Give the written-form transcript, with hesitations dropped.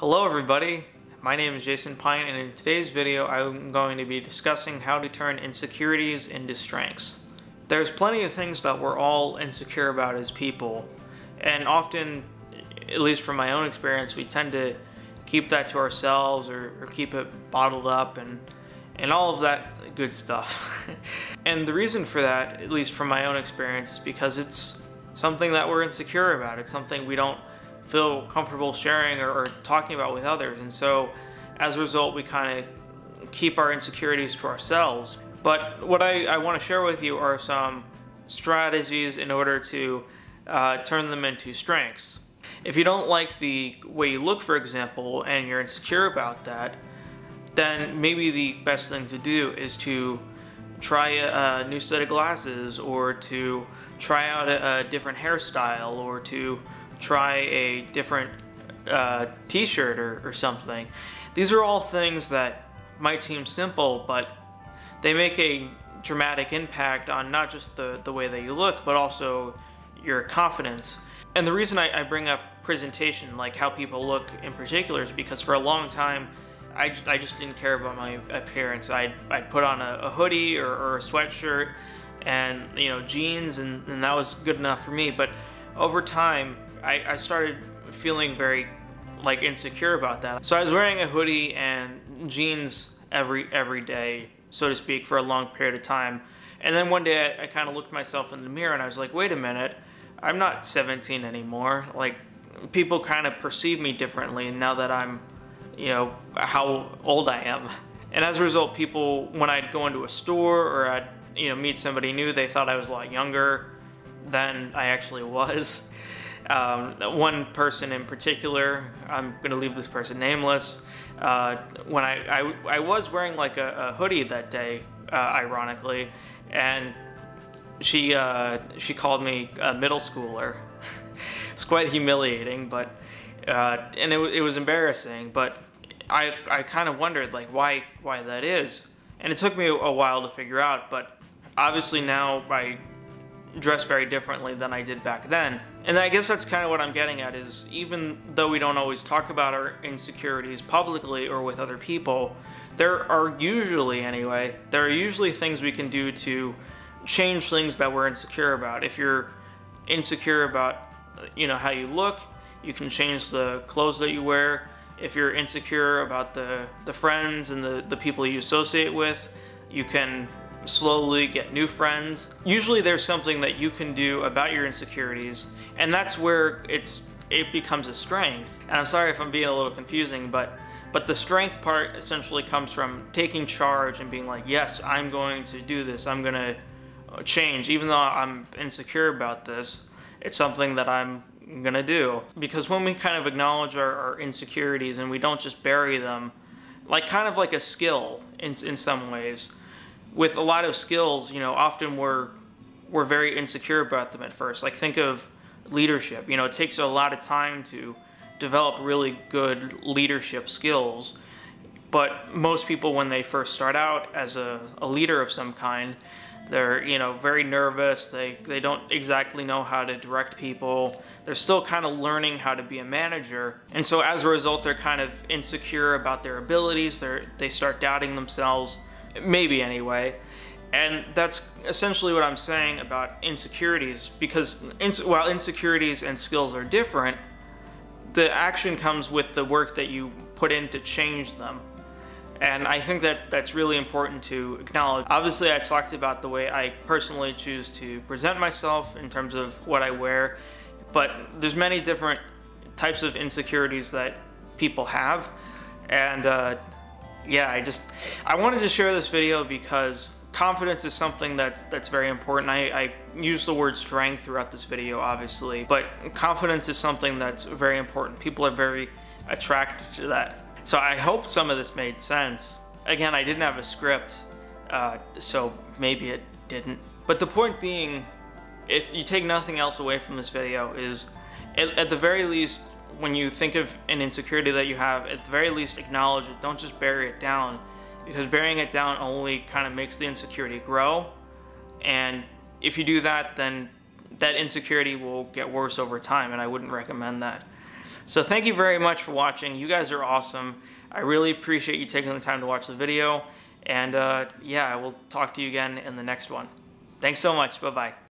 Hello everybody, my name is Jason Pyne, and in today's video I'm going to be discussing how to turn insecurities into strengths. There's plenty of things that we're all insecure about as people, and often, at least from my own experience, we tend to keep that to ourselves or keep it bottled up and all of that good stuff. And the reason for that, at least from my own experience, is because it's something that we're insecure about. It's something we don't feel comfortable sharing or talking about with others, and so as a result we kind of keep our insecurities to ourselves. But what I want to share with you are some strategies in order to turn them into strengths. If you don't like the way you look, for example, and you're insecure about that, then maybe the best thing to do is to try a new set of glasses, or to try out a different hairstyle, or to try a different t-shirt or something. These are all things that might seem simple, but they make a dramatic impact on not just the way that you look, but also your confidence. And the reason I bring up presentation, like how people look in particular, is because for a long time I just didn't care about my appearance. I'd put on a hoodie or a sweatshirt and jeans, and that was good enough for me. But over time I started feeling very insecure about that. So I was wearing a hoodie and jeans every day, so to speak, for a long period of time. And then one day I kind of looked myself in the mirror and I was like, wait a minute, I'm not 17 anymore. Like, people kind of perceive me differently now that I'm, how old I am. And as a result, people, when I'd go into a store or I'd, meet somebody new, they thought I was a lot younger than I actually was. One person in particular, I'm gonna leave this person nameless, when I was wearing like a hoodie that day, ironically, and she called me a middle schooler. It's quite humiliating, but and it was embarrassing, but I kind of wondered like why that is, and it took me a while to figure out. But obviously now I dress very differently than I did back then. And I guess that's kind of what I'm getting at, is even though we don't always talk about our insecurities publicly or with other people, there are usually things we can do to change things that we're insecure about. If you're insecure about how you look, you can change the clothes that you wear. If you're insecure about the friends and the people you associate with, you can slowly get new friends. Usually there's something that you can do about your insecurities, and that's where it becomes a strength. And I'm sorry if I'm being a little confusing, but the strength part essentially comes from taking charge and being like, yes, I'm going to do this, I'm gonna change. Even though I'm insecure about this, it's something that I'm gonna do. Because when we kind of acknowledge our insecurities and we don't just bury them, kind of like a skill in some ways. With a lot of skills, often we're very insecure about them at first. Like, think of leadership. It takes a lot of time to develop really good leadership skills. But most people, when they first start out as a leader of some kind, they're very nervous. They don't exactly know how to direct people. They're still kind of learning how to be a manager. And so as a result, they're kind of insecure about their abilities. They start doubting themselves. Maybe anyway. And that's essentially what I'm saying about insecurities, because while insecurities and skills are different, the action comes with the work that you put in to change them. And I think that that's really important to acknowledge. Obviously, I talked about the way I personally choose to present myself in terms of what I wear, but there's many different types of insecurities that people have. And yeah, I wanted to share this video because confidence is something that's very important. I use the word strength throughout this video, obviously, but confidence is something that's very important. People are very attracted to that. So I hope some of this made sense. Again, I didn't have a script, so maybe it didn't. But the point being, if you take nothing else away from this video, is at the very least, when you think of an insecurity that you have, at the very least acknowledge it. Don't just bury it down, because burying it down only kind of makes the insecurity grow. And if you do that, then that insecurity will get worse over time, and I wouldn't recommend that. So thank you very much for watching. You guys are awesome. I really appreciate you taking the time to watch the video. And yeah, I will talk to you again in the next one. Thanks so much. Bye-bye.